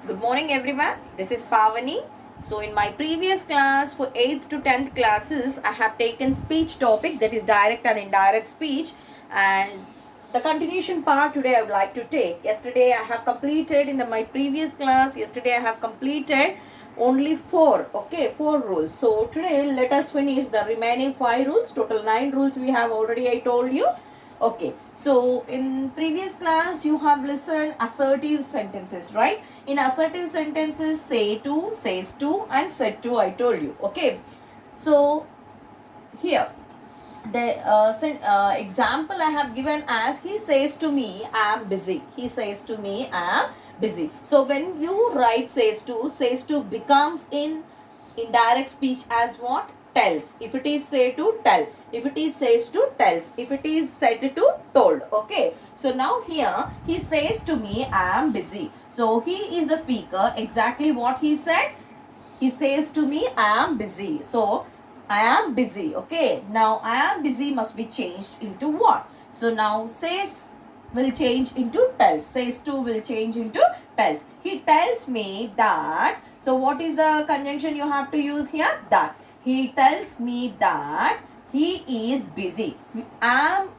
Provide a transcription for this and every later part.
Good morning everyone. This is Pavani. So in my previous class for 8th to 10th classes, I have taken speech topic, that is direct and indirect speech, and the continuation part today I would like to take. Yesterday I have completed in my previous class, yesterday I have completed only 4 rules. So today let us finish the remaining 5 rules. Total 9 rules we have already, I told you. Okay, so in previous class you have listened assertive sentences, right? In assertive sentences, say to, says to, and said to, I told you. Okay, so here the example I have given as he says to me, I am busy. He says to me, I am busy. So when you write says to becomes in indirect speech as what? Tells. If it is say to, tell. If it is says to, tells. If it is said to, told. Okay. So now here he says to me, I am busy. So he is the speaker. Exactly what he said. He says to me, I am busy. So I am busy. Okay. Now I am busy must be changed into what? So now says will change into tells. Says to will change into tells. He tells me that. So what is the conjunction you have to use here? That. He tells me that he is busy. Am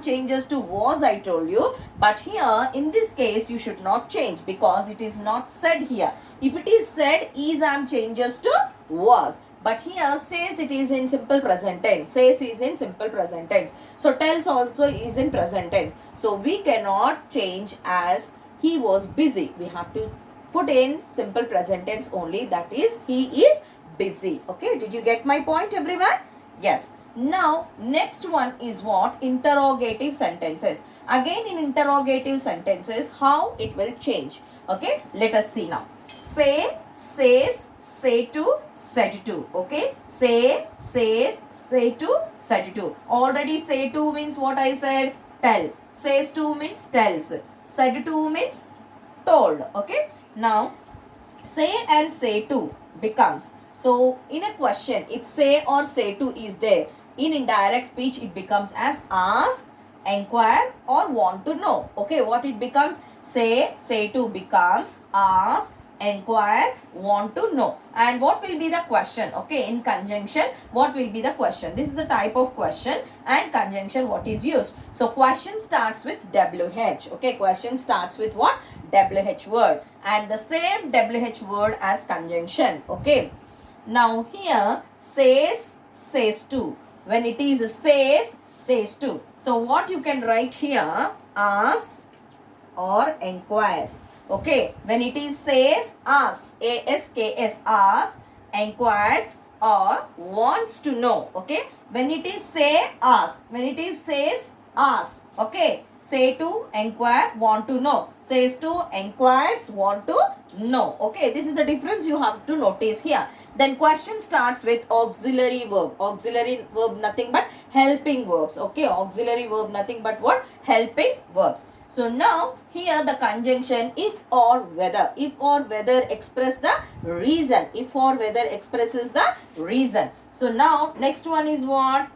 changes to was, I told you. But here in this case you should not change because it is not said here. If it is said, am changes to was. But here says it is in simple present tense. Says is in simple present tense. So tells also is in present tense. So we cannot change as he was busy. We have to put in simple present tense only. That is he is busy. Okay. Did you get my point everyone? Yes. Now next one is what? Interrogative sentences. Again in interrogative sentences how it will change. Okay. Let us see now. Say, says, say to, said to. Okay. Say, says, say to, said to. Already say to means what I said? Tell. Says to means tells. Said to means told. Okay. Now say and say to becomes. So in a question, if say or say to is there, in indirect speech it becomes as ask, enquire or want to know. Okay, what it becomes? Say to becomes ask, enquire, want to know. And what will be the question? Okay, in conjunction, what will be the question? This is the type of question, and conjunction what is used. So question starts with WH. Okay, question starts with what? WH word, and the same WH word as conjunction. Okay. Now here says, says to. When it is says, says to. So what you can write here? Ask or enquires. Okay. When it is says, ask, A-S-K-S, ask, enquires or wants to know. Okay. When it is say, ask. When it is says, ask. Okay. Say to, enquire, want to know. Says to, enquires, want to know. Okay. This is the difference you have to notice here. Then question starts with auxiliary verb. Auxiliary verb nothing but helping verbs. Okay. Auxiliary verb nothing but what? Helping verbs. So now here the conjunction if or whether. If or whether express the reason. If or whether expresses the reason. So now next one is what?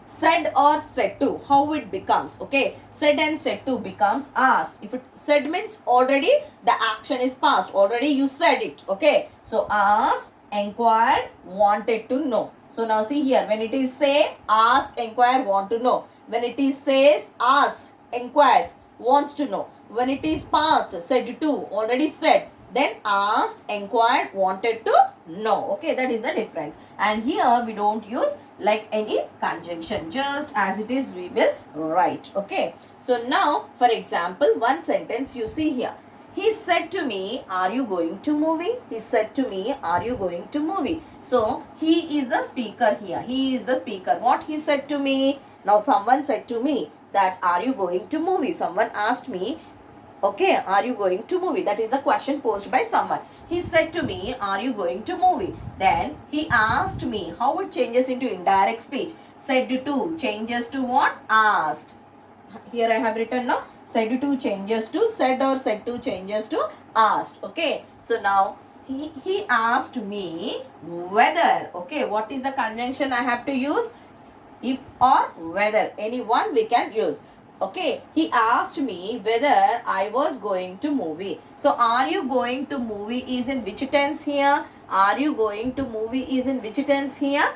Said or said to. How it becomes? Okay. Said and said to becomes asked. If it said means already the action is past. Already you said it. Okay. So asked, enquired, wanted to know. So now see here. When it is say, ask, enquire, want to know. When it is says, asked, inquires, wants to know. When it is past, said to, already said, then asked, inquired, wanted to know. Okay, that is the difference. And here we don't use like any conjunction. Just as it is we will write. Okay. So now for example one sentence you see here. He said to me, are you going to movie? He said to me, are you going to movie? So he is the speaker here. He is the speaker. What he said to me? Now someone said to me that are you going to movie? Someone asked me, okay, are you going to movie? That is the question posed by someone. He said to me, are you going to movie? Then he asked me. How it changes into indirect speech? Said to changes to what? Asked. Here I have written now. Said to changes to said or said to changes to asked. Okay. So now he asked me whether. Okay. What is the conjunction I have to use? If or whether. Any one we can use. Okay, he asked me whether I was going to movie. So are you going to movie is in which tense here? Are you going to movie is in which tense here?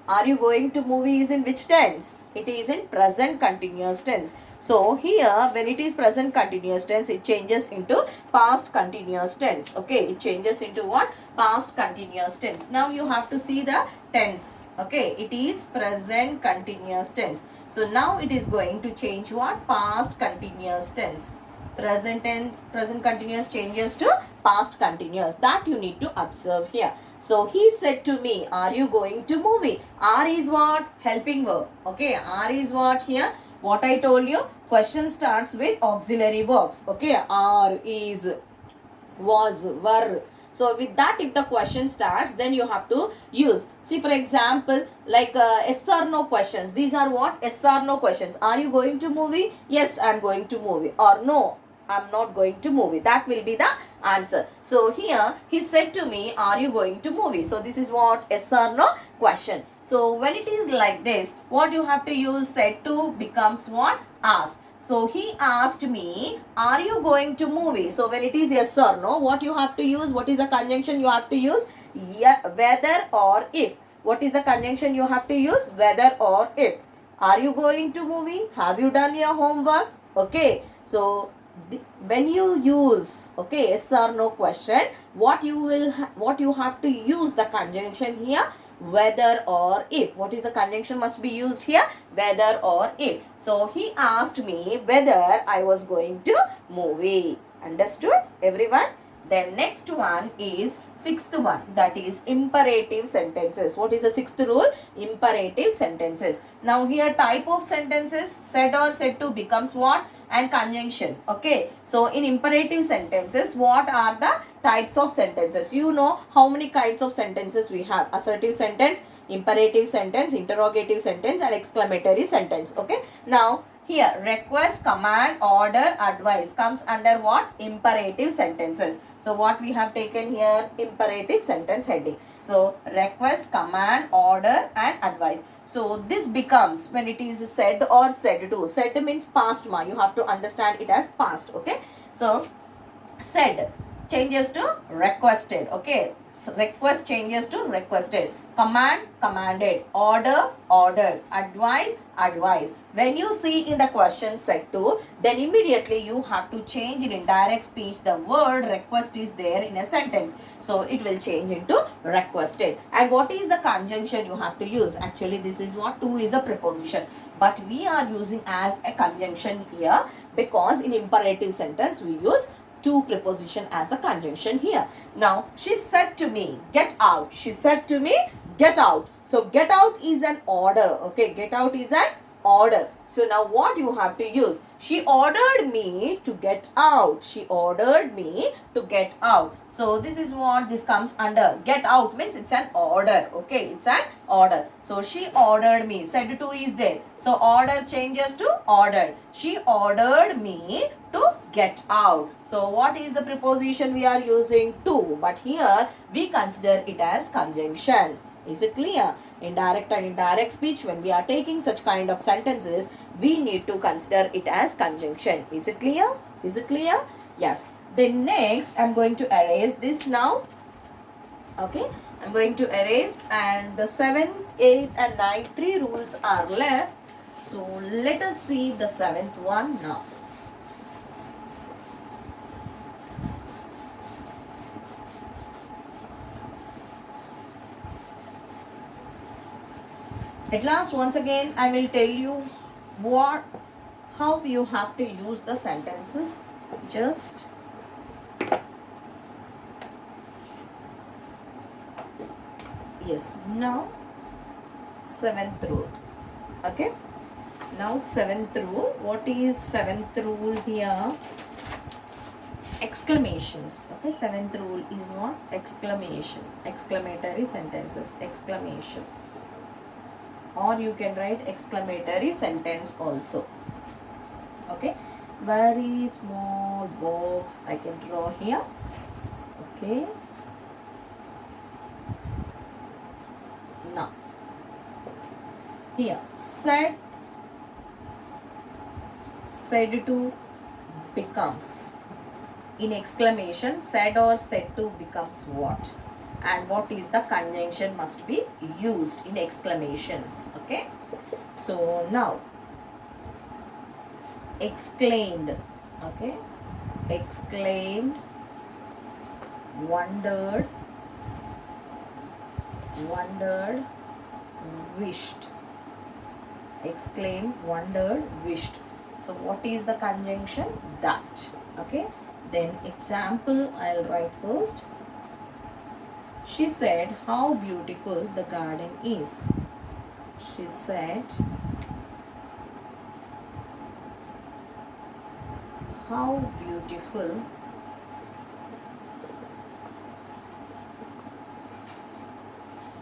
Are you going to movie is in which tense? It is in present continuous tense. So here when it is present continuous tense, it changes into past continuous tense. Okay, it changes into what? Past continuous tense. Now you have to see the tense. Okay, it is present continuous tense. So now it is going to change what? Past continuous tense. Present tense, present continuous changes to past continuous. That you need to observe here. So he said to me, are you going to movie? Are is what? Helping verb. Okay, are is what here? What I told you, question starts with auxiliary verbs. Okay, are, is, was, were. So with that, if the question starts, then you have to use. See, for example, like yes or no questions. These are what? Yes or no questions. Are you going to movie? Yes, I am going to movie. Or no, I am not going to movie. That will be the answer. So here he said to me, are you going to movie? So this is what? Yes or no question. So when it is like this, what you have to use? Said to becomes what? Asked. So he asked me, are you going to movie? So when it is yes or no, what you have to use? What is the conjunction you have to use? Yeah, whether or if. What is the conjunction you have to use? Whether or if. Are you going to movie? Have you done your homework? Okay. So when you use yes or no question, what you have to use the conjunction here? Whether or if. What is the conjunction must be used here? Whether or if. So he asked me whether I was going to movie. Understood everyone? Then next one is sixth one, that is imperative sentences. What is the sixth rule? Imperative sentences. Now here type of sentences, said or said to becomes what? And conjunction. Okay, so in imperative sentences, what are the types of sentences? You know how many kinds of sentences we have? Assertive sentence, imperative sentence, interrogative sentence and exclamatory sentence. Okay, now here request, command, order, advice comes under what? Imperative sentences. So what we have taken here? Imperative sentence heading. So request, command, order and advice. So this becomes when it is said or said to. Said means past ma. You have to understand it as past. Okay. So said changes to requested. Okay. Request changes to requested. Command, commanded. Order, ordered. Advise, advised. When you see in the question said to, then immediately you have to change in indirect speech. The word request is there in a sentence. So it will change into requested. And what is the conjunction you have to use? Actually, this is what? To is a preposition. But we are using as a conjunction here because in imperative sentence we use to preposition as a conjunction here. Now, she said to me, get out. She said to me, get out. So, get out is an order. Okay, get out is an order. So, now what you have to use? She ordered me to get out. She ordered me to get out. So, this is what this comes under. Get out means it's an order. Okay, it's an order. So, she ordered me. Said to is there. So, order changes to ordered. She ordered me to get out. So, what is the preposition we are using? To. But here, we consider it as conjunction. Is it clear? In direct and indirect speech, when we are taking such kind of sentences, we need to consider it as conjunction. Is it clear? Is it clear? Yes. Then next, I am going to erase this now. Okay. I am going to erase, and the 7th, 8th and 9th, 3 rules are left. So, let us see the 7th one now. At last, once again, I will tell you how you have to use the sentences. Just yes. Now, 7th rule. Okay. Now, 7th rule. What is 7th rule here? Exclamations. Okay. 7th rule is what? Exclamation. Exclamatory sentences. Exclamation. Or you can write exclamatory sentence also. Okay, very small box I can draw here. Okay, now here said said to becomes. In exclamation, said or said to becomes what? And what is the conjunction must be used in exclamations? Okay. So now, exclaimed. Okay. Exclaimed, wondered, wished. Exclaimed, wondered, wished. So what is the conjunction? That. Okay. Then example I'll write first. She said, how beautiful the garden is. She said, how beautiful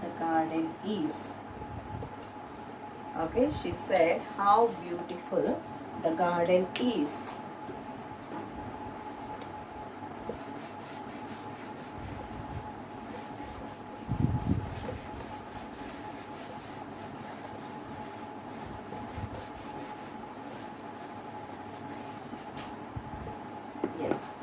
the garden is. Okay, she said, how beautiful the garden is. Yes.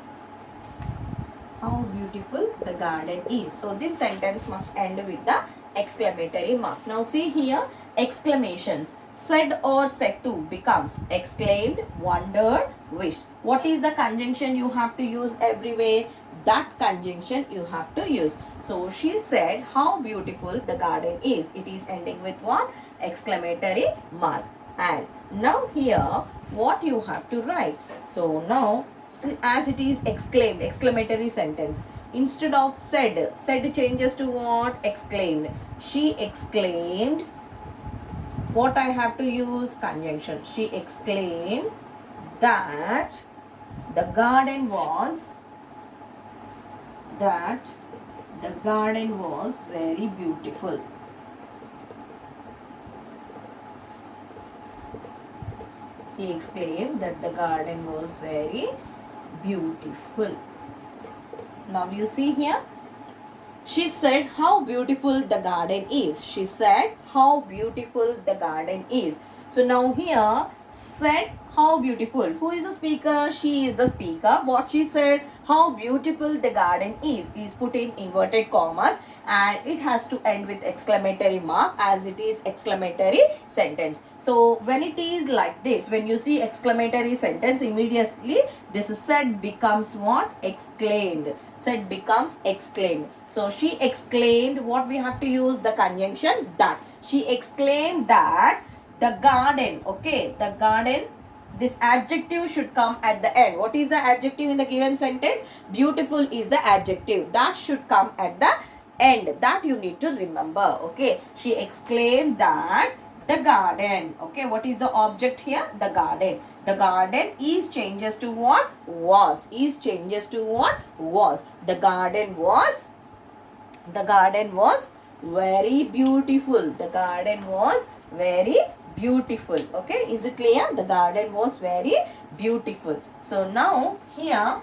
How beautiful the garden is. So this sentence must end with the exclamatory mark. Now see here, exclamations. Said or said to becomes exclaimed, wondered, wished. What is the conjunction you have to use everywhere? That conjunction you have to use. So she said, how beautiful the garden is. It is ending with what? Exclamatory mark. And now here, what you have to write? So now, as it is exclaimed, exclamatory sentence, instead of said, said changes to what? Exclaimed. She exclaimed. What I have to use? Conjunction. She exclaimed that the garden was very beautiful. She exclaimed that the garden was very beautiful. Now you see here, she said how beautiful the garden is. She said how beautiful the garden is. So now here, said how beautiful. Who is the speaker? She is the speaker. What she said, how beautiful the garden is put in inverted commas, and it has to end with exclamatory mark as it is exclamatory sentence. So when it is like this, when you see exclamatory sentence, immediately this said becomes what? Exclaimed. Said becomes exclaimed. So she exclaimed, what we have to use? The conjunction that. She exclaimed that the garden, okay, the garden, this adjective should come at the end. What is the adjective in the given sentence? Beautiful is the adjective. That should come at the end. That you need to remember. Okay. She exclaimed that the garden. Okay. What is the object here? The garden. The garden is changes to what? Was. Is changes to what? Was. The garden was very beautiful. The garden was very beautiful. Okay, is it clear? The garden was very beautiful. So now here,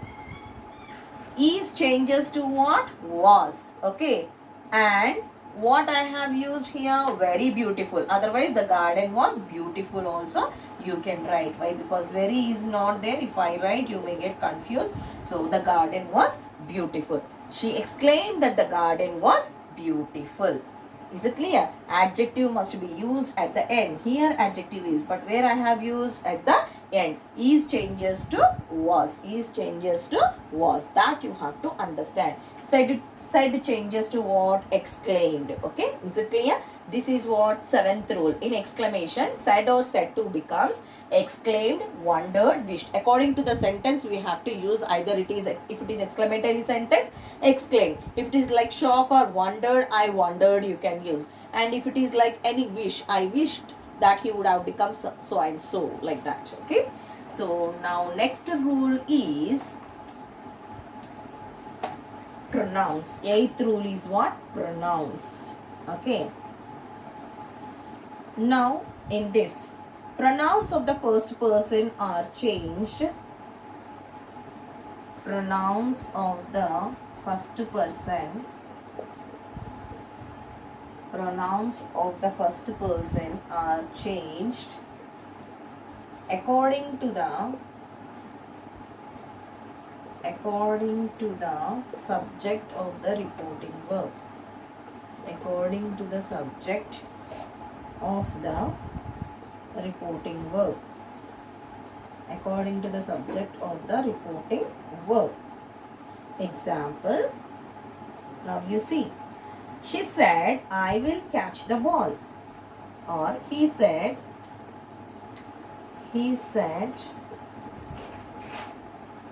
is changes to what? Was. Okay, and what I have used here? Very beautiful. Otherwise the garden was beautiful also you can write. Why? Because very is not there. If I write, you may get confused. So the garden was beautiful. She exclaimed that the garden was beautiful. Is it clear? Adjective must be used at the end. Here adjective is, but where I have used at the end. Is changes to was. Is changes to was. That you have to understand. Said changes to what? Exclaimed. Okay. Is it clear? This is what? Seventh rule. In exclamation, said or said to becomes exclaimed, wondered, wished. According to the sentence, we have to use either it is, if it is exclamatory sentence, exclaim. If it is like shock or wondered, I wondered, you can use. And if it is like any wish, I wished that he would have become so and so, like that. Okay. So now next rule is pronounce. Eighth rule is what? Pronounce. Okay. Now in this, pronouns of the first person are changed. Pronouns of the first person. Pronouns of the first person are changed according to the subject of the reporting verb. According to the subject of the reporting verb. According to the subject of the reporting verb. Example. Now you see. She said, I will catch the ball. Or he said,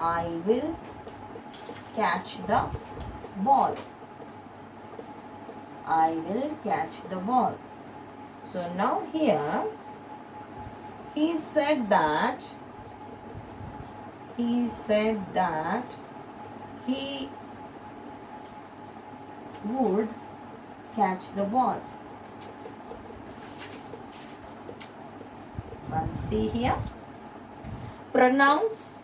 I will catch the ball. I will catch the ball. So now here he said that he would catch the ball. Once see here. Pronouns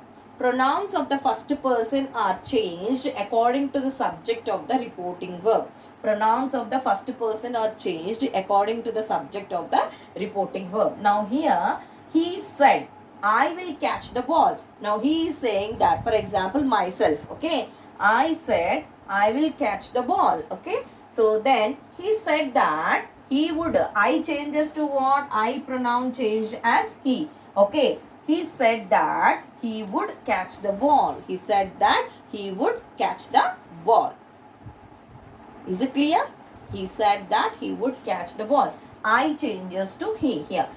of the first person are changed according to the subject of the reporting verb. Pronouns of the first person are changed according to the subject of the reporting verb. Now here he said, I will catch the ball. Now he is saying that, for example, myself, okay, I said I will catch the ball, okay. So then he said that he would, I changes to what? I pronoun changed as he, okay. He said that he would catch the ball. He said that he would catch the ball. Is it clear? He said that he would catch the ball. I changes to he here.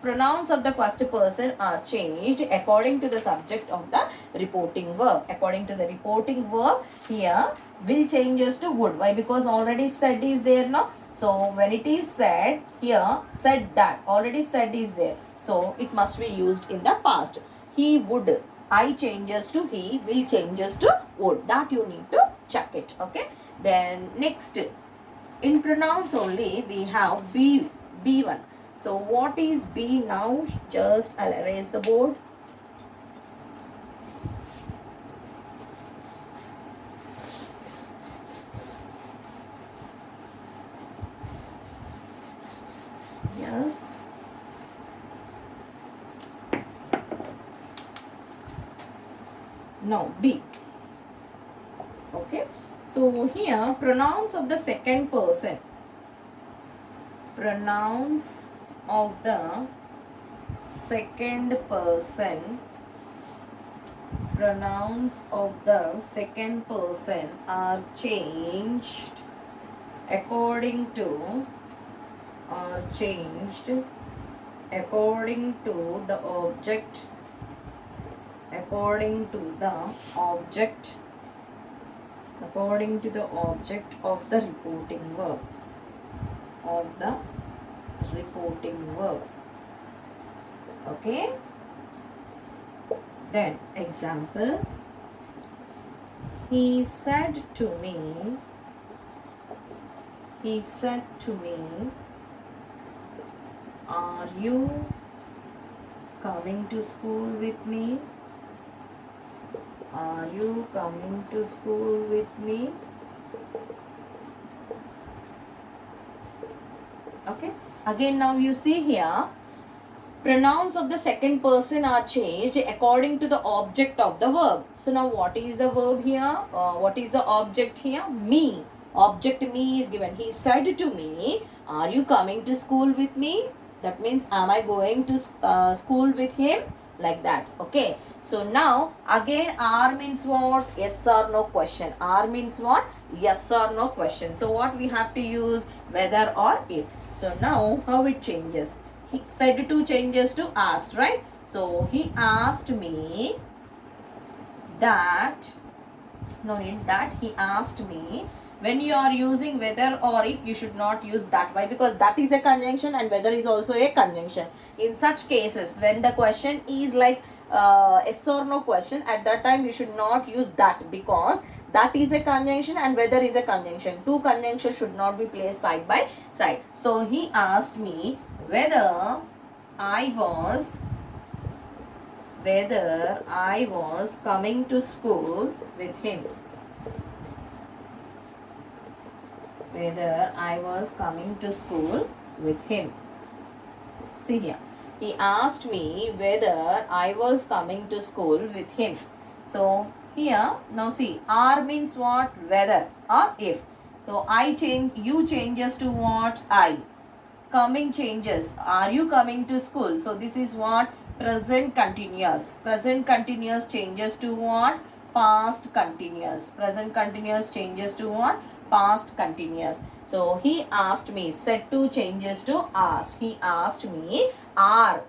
Pronouns of the first person are changed according to the subject of the reporting verb. According to the reporting verb, here will changes to would. Why? Because already said is there now. So when it is said, here said that, already said is there. So it must be used in the past. He would. I changes to he, will changes to would. That you need to check it. Okay. Then next, in pronouns only we have B1. So what is B now? Just I'll erase the board. Yes. Now B. Okay. So here pronouns of the second person. Pronouns of the second person. Pronouns of the second person are changed according to the object. According to the object of the reporting verb. Okay. Then example. He said to me, are you coming to school with me? Are you coming to school with me? Okay. Again now you see here, pronouns of the second person are changed according to the object of the verb. So now what is the verb here? What is the object here? Me. Object me is given. He said to me, are you coming to school with me? That means, am I going to school with him? Like that. Okay. So now again R means what? Yes or no question. R means what? Yes or no question. So what we have to use? Whether or if. So now how it changes? He said to changes to asked, right? So he asked me that, no need that, he asked me. When you are using whether or if, you should not use that. Why? Because that is a conjunction and whether is also a conjunction. In such cases, when the question is like yes or no question, at that time you should not use that, because that is a conjunction and whether is a conjunction. Two conjunctions should not be placed side by side. So he asked me whether I was coming to school with him. Whether I was coming to school with him. See here. He asked me whether I was coming to school with him. So here, now see, are means what? Whether or if. So I change, you changes to what? I. Coming changes. Are you coming to school? So this is what? Present continuous. Present continuous changes to what? Past continuous. Present continuous changes to what? Past continuous. So he asked me. Said to changes to asked. He asked me. Are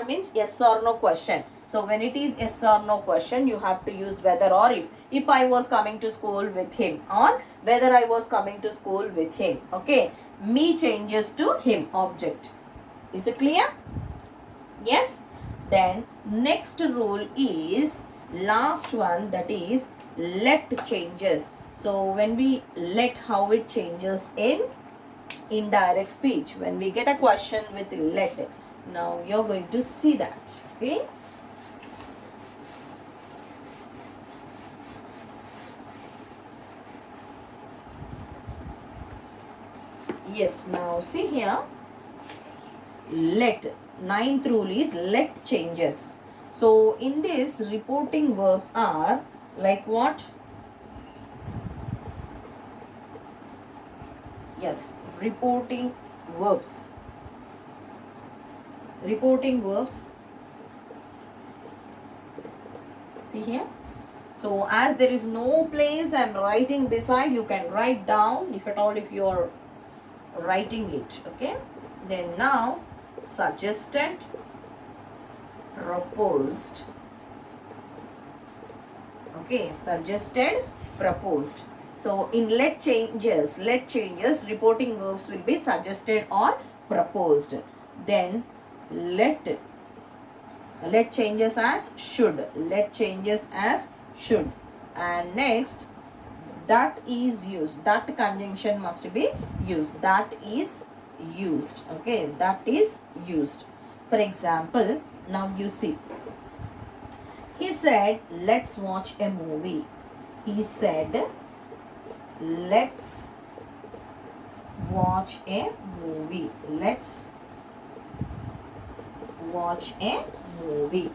means yes or no question. So when it is yes or no question, you have to use whether or if. If I was coming to school with him, or whether I was coming to school with him. Okay. Me changes to him, object. Is it clear? Yes. Then next rule is last one, that is let changes. So when we let, how it changes in indirect speech. When we get a question with let, now you're going to see that. Okay. Yes, now see here, let. Ninth rule is let changes. So in this, reporting verbs are like what? Yes, reporting verbs. Reporting verbs. See here. So as there is no place, I am writing beside, you can write down if at all, if you are writing it. Okay. Then now, suggested, proposed. Okay, suggested, proposed. So in let changes, reporting verbs will be suggested or proposed. Then let changes as should. Let changes as should. And next, that is used. That conjunction must be used. That is used. Okay, that is used. For example, now you see. He said, let's watch a movie. He said, let's watch a movie. Let's watch a movie.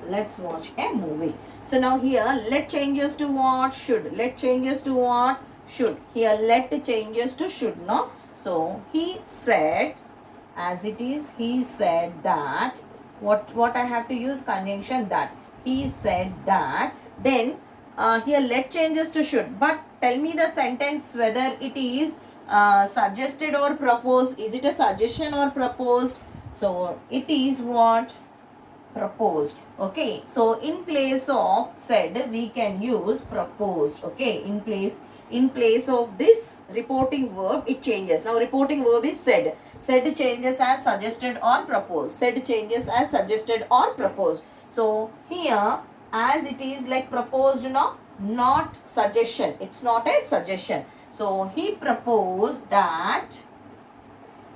Let's watch a movie. So now here, let changes to what? Should. Let changes to what? Should. Here, let changes to should, no? So he said, as it is, he said that. What I have to use? Conjunction that. He said that. Then here let changes to should. But tell me the sentence whether it is suggested or proposed. Is it a suggestion or proposed? So it is what? Proposed. Okay. So in place of said, we can use proposed. Okay. In place of this reporting verb, it changes. Now reporting verb is said. Said changes as suggested or proposed. Said changes as suggested or proposed. So here, as it is like proposed, no, not suggestion. It's not a suggestion. So he proposed that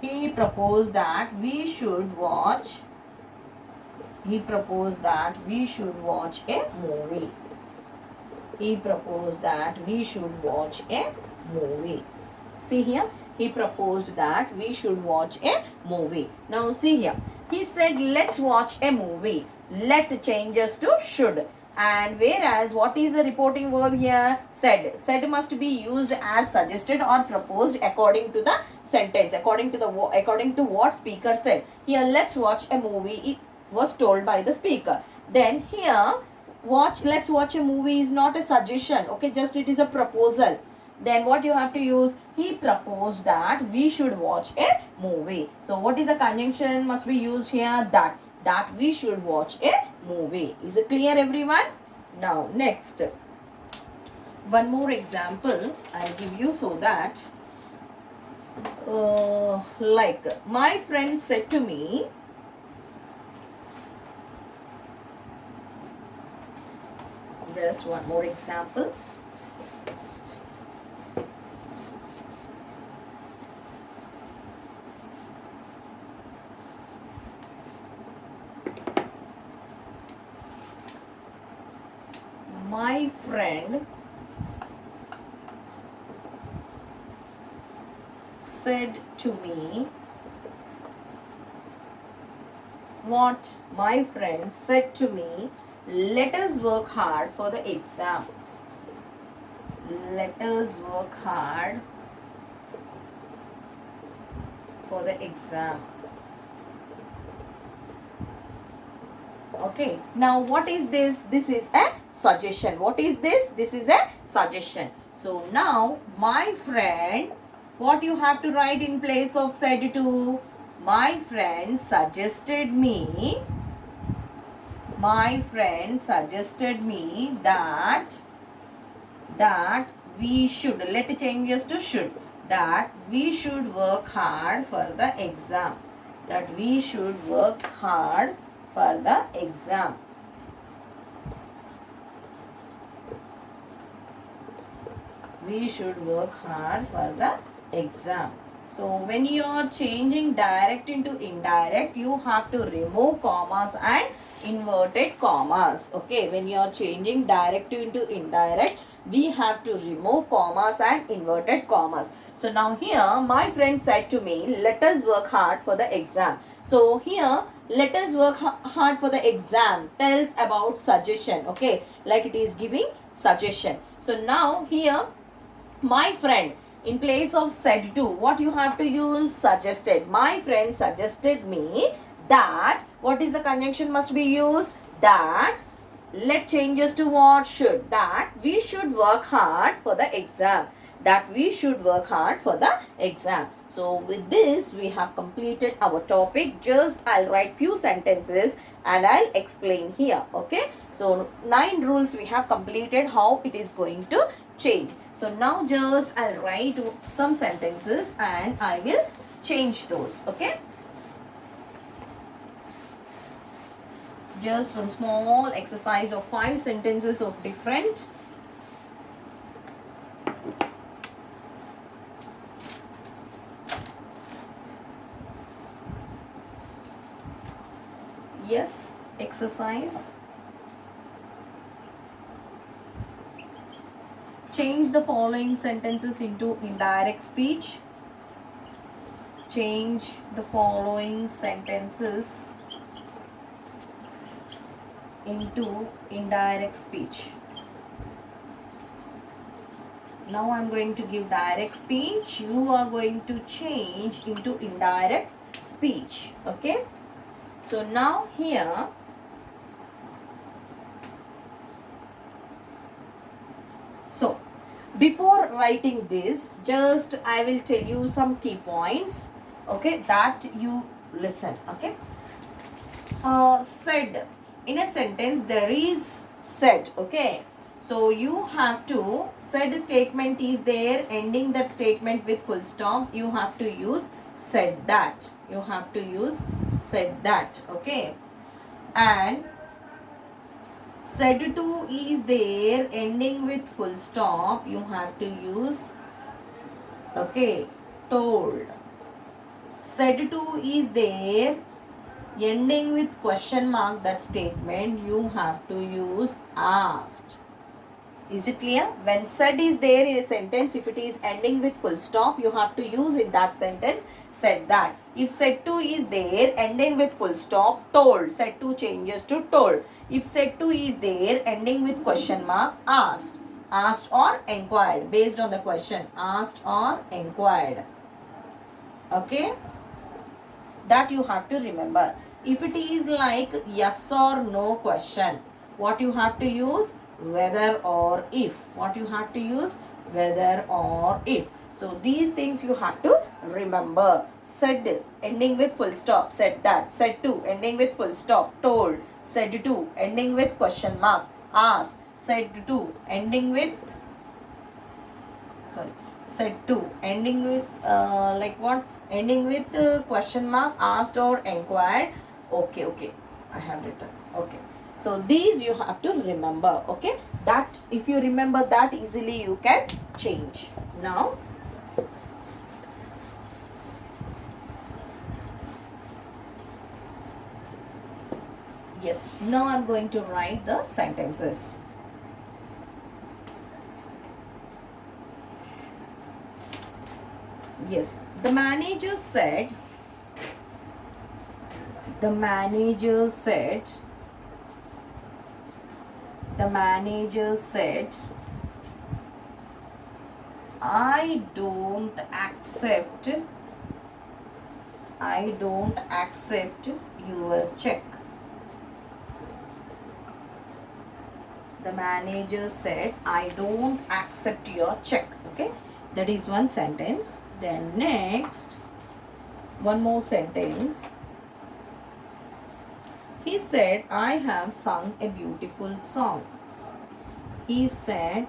we should watch. He proposed that we should watch a movie. He proposed that we should watch a movie. See here, he proposed that we should watch a movie. Now see here, he said let's watch a movie. Let changes to should. And whereas what is the reporting verb here? Said. Said must be used as suggested or proposed according to the sentence, according to what speaker said. Here let's watch a movie, it was told by the speaker. Then here, let's watch a movie is not a suggestion. Okay, just it is a proposal. Then what you have to use? He proposed that we should watch a movie. So what is the conjunction must be used here? That we should watch a movie. Is it clear, everyone? Now next, one more example I'll give you so that like my friend said to me, just one more example. My friend said to me, what my friend said to me, let us work hard for the exam. Let us work hard for the exam. Okay, now what is this? This is a suggestion. What is this? This is a suggestion. So now my friend, what you have to write in place of said to? My friend suggested me, my friend suggested me that we should, let changes to should, that we should work hard for the exam, that we should work hard for the exam. We should work hard for the exam. So when you are changing direct into indirect, you have to remove commas and inverted commas. Okay, when you are changing direct into indirect, we have to remove commas and inverted commas. So now here my friend said to me, let us work hard for the exam. So here let us work hard for the exam tells about suggestion. Okay, like it is giving suggestion. So now here my friend, in place of said to, what you have to use? Suggested. My friend suggested me that, what is the conjunction must be used? That, let changes to what? Should. That we should work hard for the exam. That we should work hard for the exam. So with this we have completed our topic. Just I'll write few sentences and I'll explain here. Okay, so 9 rules we have completed, how it is going to change. So now just I'll write some sentences and I will change those. Okay, just one small exercise of 5 sentences of different. Yes, exercise. Change the following sentences into indirect speech. Change the following sentences into indirect speech. Now I am going to give direct speech. You are going to change into indirect speech. Okay. So now here, so before writing this, just I will tell you some key points. Okay, that you listen. Okay. Said, in a sentence there is said. Okay, so you have to, said statement is there, ending that statement with full stop, you have to use said that. You have to use said that. Okay, and said to is there, ending with full stop, you have to use, okay, told. Said to is there, ending with question mark, that statement you have to use asked. Is it clear? When said is there in a sentence, if it is ending with full stop, you have to use in that sentence said that. If said to is there, ending with full stop, told. Said to changes to told. If said to is there, ending with question mark, asked. Asked or inquired, based on the question. Asked or inquired. Okay, that you have to remember. If it is like yes or no question, what you have to use? Whether or if. What you have to use? Whether or if. So these things you have to remember. Said, ending with full stop, said that. Said to, ending with full stop, told. Said to, ending with question mark, asked. Said to, ending with, sorry, said to, ending with like what? Ending with question mark, asked or inquired. Okay, okay, I have written. Okay, so these you have to remember. Okay, that if you remember that easily, you can change. Now yes, now I'm going to write the sentences. Yes, the manager said, The manager said, I don't accept your check. The manager said, I don't accept your check. Okay, that is one sentence. Then next, one more sentence. He said, I have sung a beautiful song. He said,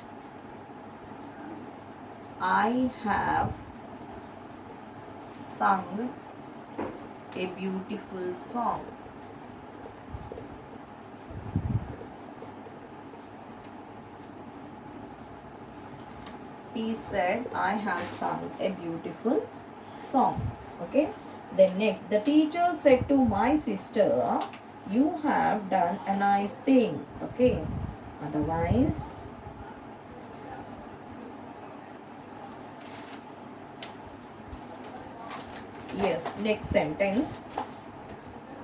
I have sung a beautiful song. He said, I have sung a beautiful song. Okay. Then next, the teacher said to my sister, you have done a nice thing. Okay. Otherwise, yes, next sentence.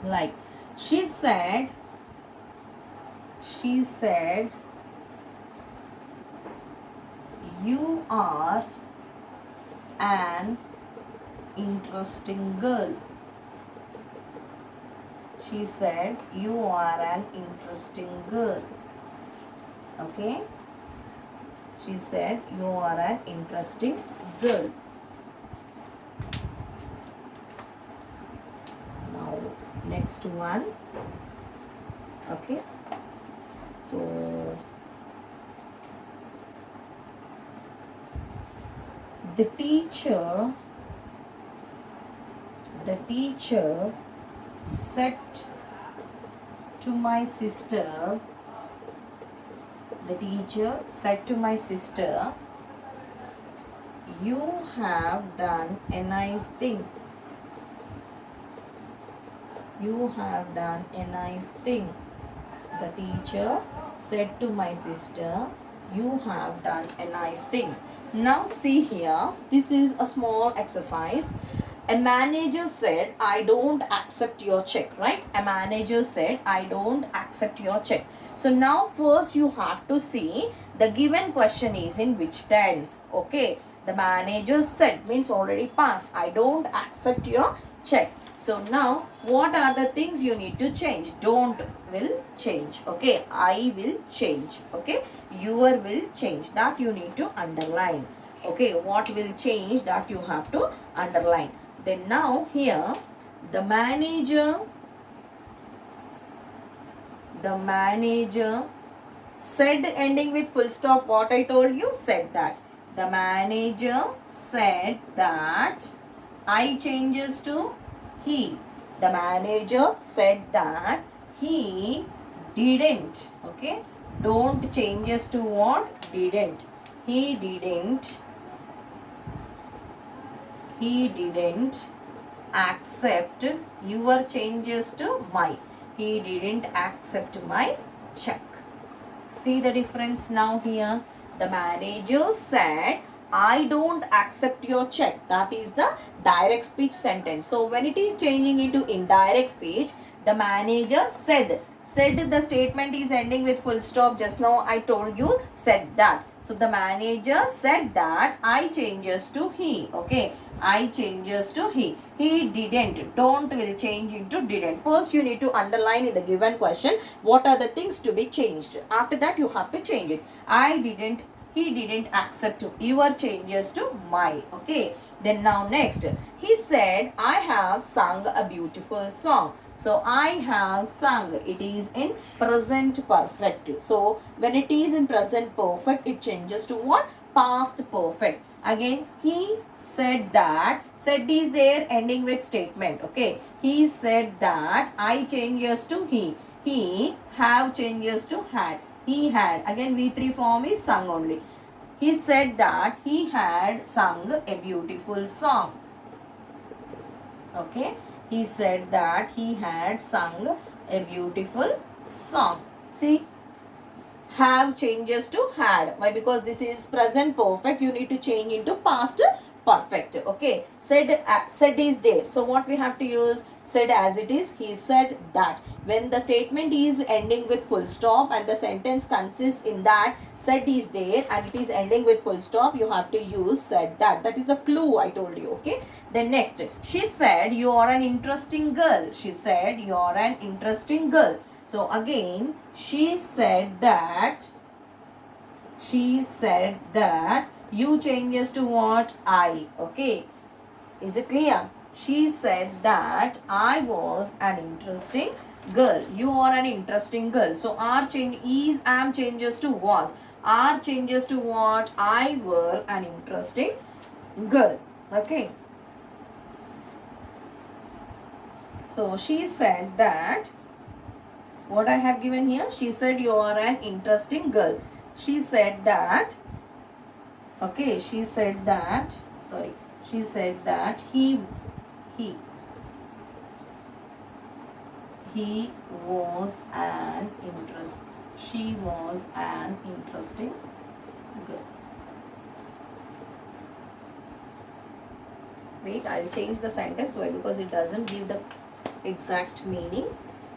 Like, she said, you are an interesting girl. She said, you are an interesting girl. Okay. She said, you are an interesting girl. Now, next one. Okay. So, the teacher said to my sister, you have done a nice thing. You have done a nice thing. The teacher said to my sister, you have done a nice thing. Now see here, this is a small exercise. A manager said, I don't accept your check, right? A manager said, I don't accept your check. So now first you have to see the given question is in which tense. Okay. The manager said means already past. I don't accept your check. So now what are the things you need to change? Don't will change. Okay. I will change. Okay. Your will change. That you need to underline. Okay. What will change, that you have to underline. Then now here the manager said ending with full stop. What I told you, said that. The manager said that. I changes to he. The manager said that he didn't. Okay. Don't changes to what? Didn't. He didn't accept your changes to my. He didn't accept my check. See the difference now here. The manager said, I don't accept your check. That is the direct speech sentence. So when it is changing into indirect speech, the manager said. Said, the statement is ending with full stop. Just now I told you, said that. So the manager said that. I changes to he. Okay. I changes to he. He didn't. Don't will change into didn't. First you need to underline in the given question what are the things to be changed. After that you have to change it. I didn't. He didn't accept your changes to my. Okay. Then now next. He said, I have sung a beautiful song. So I have sung. It is in present perfect. So when it is in present perfect, it changes to what? Past perfect. Again, he said that. Said is there ending with statement. Okay. He said that. I changes to he. He have changes to had. He had. Again, V3 form is sung only. He said that he had sung a beautiful song. Okay. He said that he had sung a beautiful song. See, have changes to had. Why? Because this is present perfect. You need to change into past perfect. Okay, said is there, so what we have to use? Said as it is. He said that. When the statement is ending with full stop and the sentence consists in that said is there and it is ending with full stop, you have to use said that. That is the clue I told you. Okay, then next, she said you are an interesting girl. She said you are an interesting girl. So again, she said that you changes to what? I. Okay, is it clear? She said that I was an interesting girl. You are an interesting girl. So are change is am changes to was. Are changes to what? I were an interesting girl. Okay, so she said that, what I have given here, she said you are an interesting girl. She said that, okay, she said that, sorry, she said that he was an interest, she was an interesting girl. Wait, I'll change the sentence. Why? Because it doesn't give the exact meaning.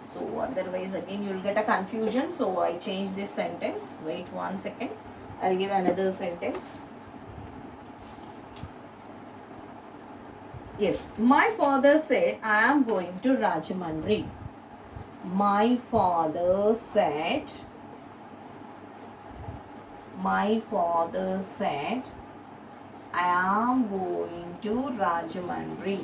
So otherwise again you will get a confusion. So I change this sentence. Wait 1 second. I'll give another sentence. Yes, my father said I am going to Rajahmundry. My father said I am going to Rajahmundry.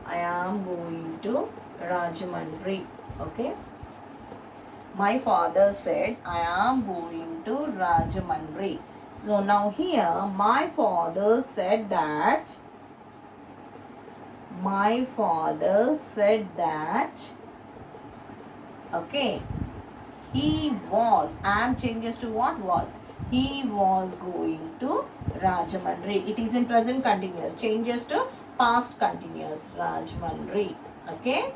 I am going to Rajahmundry. Okay. My father said I am going to Rajahmundry. So now here my father said that. My father said that. Okay. He was. Am changes to what? Was. He was going to Rajahmundry. It is in present continuous. Changes to past continuous. Rajahmundry. Okay.